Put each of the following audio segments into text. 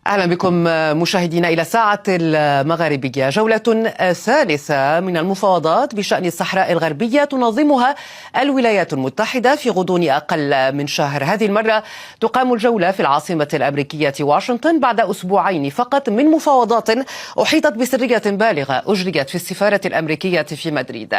أهلا بكم مشاهدينا إلى ساعة المغاربية. جولة ثالثة من المفاوضات بشأن الصحراء الغربية تنظمها الولايات المتحدة في غضون أقل من شهر. هذه المرة تقام الجولة في العاصمة الأمريكية واشنطن بعد أسبوعين فقط من مفاوضات أحيطت بسرية بالغة أجريت في السفارة الأمريكية في مدريد.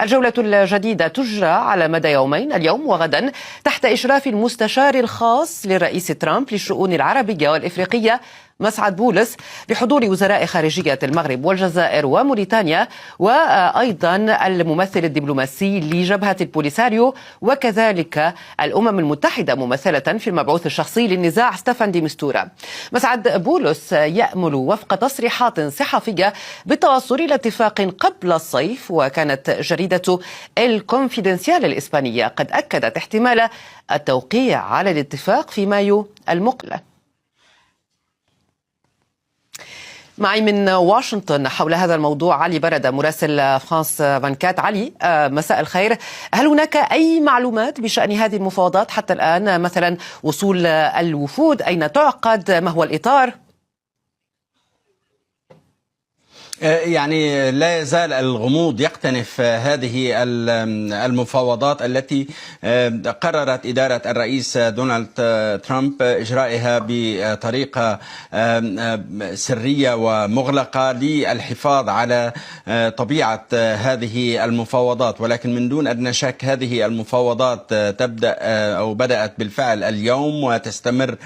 الجولة الجديدة تجرى على مدى يومين، اليوم وغدا، تحت إشراف المستشار الخاص للرئيس ترامب للشؤون العربية والإفريقية مسعد بولس، بحضور وزراء خارجية المغرب والجزائر وموريتانيا، وأيضا الممثل الدبلوماسي لجبهة البوليساريو، وكذلك الأمم المتحدة ممثلة في المبعوث الشخصي للنزاع ستيفان دي مستورة. مسعد بولس يأمل وفق تصريحات صحفية بالتوصل إلى اتفاق قبل الصيف، وكانت جريدة الكونفيدنسيال الإسبانية قد أكدت احتمال التوقيع على الاتفاق في مايو المقبل. معي من واشنطن حول هذا الموضوع علي بردة مراسل فرانس 24. علي، مساء الخير. هل هناك أي معلومات بشأن هذه المفاوضات حتى الآن؟ مثلا وصول الوفود، أين تعقد، ما هو الإطار؟ يعني لا يزال الغموض يقتنف هذه المفاوضات التي قررت إدارة الرئيس دونالد ترامب إجرائها بطريقة سرية ومغلقة للحفاظ على طبيعة هذه المفاوضات. ولكن من دون أدنى شك هذه المفاوضات تبدأ أو بدأت بالفعل اليوم وتستمر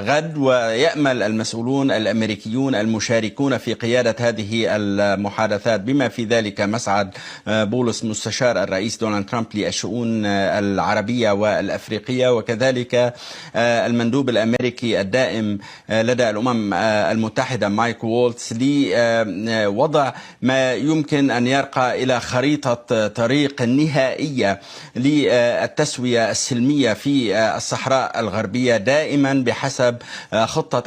غد، ويأمل المسؤولون الأمريكيون المشاركون في قيادة هذه المحادثات بما في ذلك مسعد بولس مستشار الرئيس دونالد ترامب للشؤون العربية والأفريقية، وكذلك المندوب الأمريكي الدائم لدى الأمم المتحدة مايك وولتس، لوضع ما يمكن أن يرقى إلى خريطة طريق نهائية للتسوية السلمية في الصحراء الغربية، دائما بحسب خطة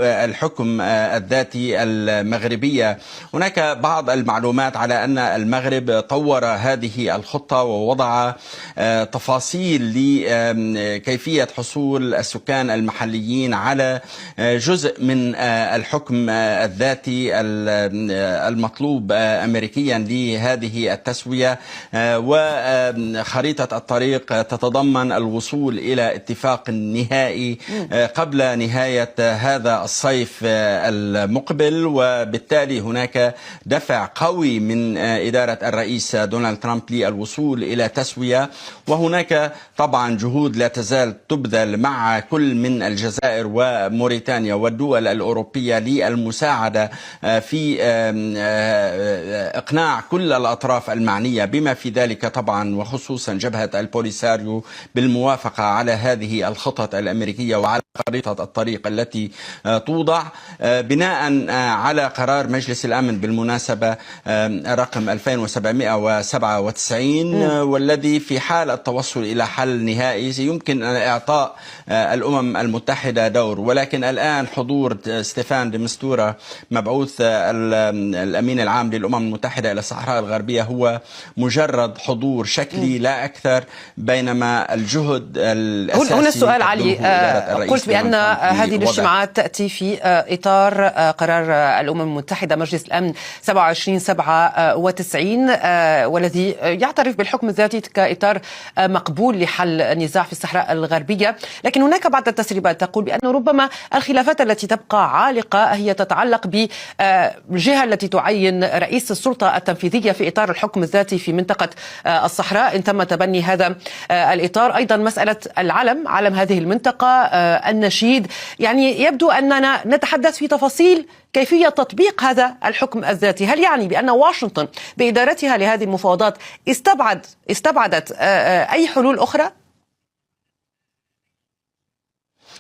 الحكم الذاتي المغربية. هناك بعض المعلومات على أن المغرب طور هذه الخطة ووضع تفاصيل لكيفية حصول السكان المحليين على جزء من الحكم الذاتي المطلوب أمريكيا لهذه التسوية، وخريطة الطريق تتضمن الوصول إلى اتفاق نهائي قبل نهاية هذا الصيف المقبل. وبالتالي هناك دفع قوي من إدارة الرئيس دونالد ترامب للوصول إلى تسوية، وهناك طبعا جهود لا تزال تبذل مع كل من الجزائر وموريتانيا والدول الأوروبية للمساعدة في إقناع كل الأطراف المعنية بما في ذلك طبعا وخصوصا جبهة البوليساريو بالموافقة على هذه الخطط الأمريكية وعلى خريطة الطريق التي توضع بناء على قرار مجلس الأمن بالمناسبة رقم 2797، والذي في حال التوصل إلى حل نهائي يمكن إعطاء الأمم المتحدة دور. ولكن الآن حضور ستيفان دي مستورة مبعوث الأمين العام للأمم المتحدة إلى الصحراء الغربية هو مجرد حضور شكلي لا أكثر، بينما الجهد الأساسي هنا السؤال علي، قلت بأن هذه الاجتماعات تأتي في إطار قرار الأمم المتحدة مجلس الأمن 2797 والذي يعترف بالحكم الذاتي كإطار مقبول لحل النزاع في الصحراء الغربية. لكن هناك بعض التسريبات تقول بأن ربما الخلافات التي تبقى عالقة هي تتعلق بالجهة التي تعين رئيس السلطة التنفيذية في إطار الحكم الذاتي في منطقة الصحراء إن تم تبني هذا الإطار. أيضا مسألة العلم، علم هذه المنطقة، النشيد، يعني يبدو أننا نتحدث في تفاصيل كيفية تطبيق هذا الحكم الذاتي. هل يعني بأن واشنطن بإدارتها لهذه المفاوضات استبعدت أي حلول أخرى؟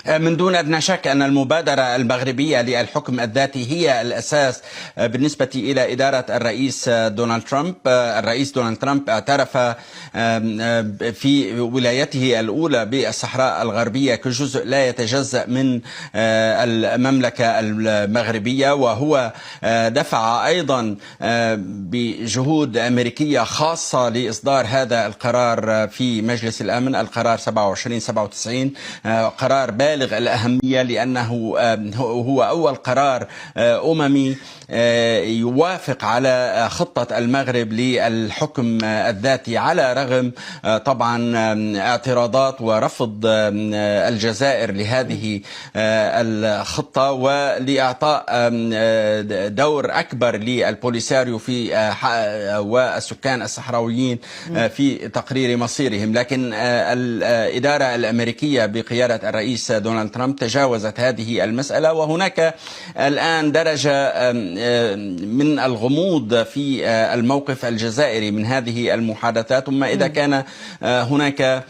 من دون أدنى شك أن المبادرة المغربية للحكم الذاتي هي الأساس بالنسبة إلى إدارة الرئيس دونالد ترامب. الرئيس دونالد ترامب اعترف في ولايته الأولى بالصحراء الغربية كجزء لا يتجزأ من المملكة المغربية، وهو دفع أيضا بجهود أمريكية خاصة لإصدار هذا القرار في مجلس الأمن، القرار 2797، قرار بالغ بالغ الأهمية، لأنه هو أول قرار أممي يوافق على خطة المغرب للحكم الذاتي، على رغم طبعا اعتراضات ورفض الجزائر لهذه الخطة، ولإعطاء دور أكبر للبوليساريو في والسكان الصحراويين في تقرير مصيرهم. لكن الإدارة الأمريكية بقيادة الرئيس دونالد ترامب تجاوزت هذه المسألة، وهناك الآن درجة من الغموض في الموقف الجزائري من هذه المحادثات. ثم إذا كان هناك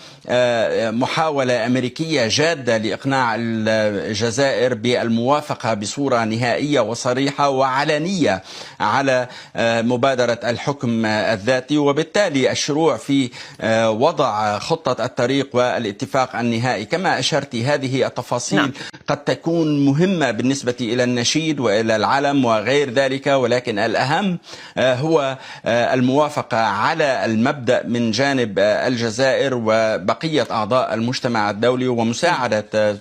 محاولة أمريكية جادة لإقناع الجزائر بالموافقة بصورة نهائية وصريحة وعلنية على مبادرة الحكم الذاتي، وبالتالي الشروع في وضع خطة الطريق والاتفاق النهائي. كما أشرت، هذه التفاصيل قد تكون مهمة بالنسبة إلى النشيد وإلى العلم وغير ذلك، ولكن الأهم هو الموافقة على المبدأ من جانب الجزائر وبقية أعضاء المجتمع الدولي، ومساعدة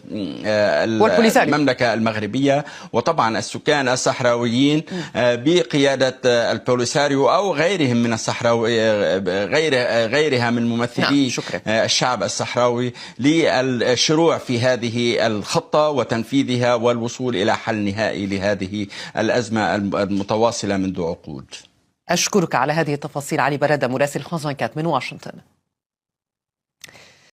المملكة المغربية وطبعا السكان الصحراويين بقيادة البوليساريو أو غيرهم من غيرها من ممثلي الشعب الصحراوي للشروع في هذه الخطة وتنفيذها والوصول إلى حل نهائي لهذه الأزمة المتواصلة منذ عقود. أشكرك على هذه التفاصيل علي برادة، مراسل فرانس 24 من واشنطن.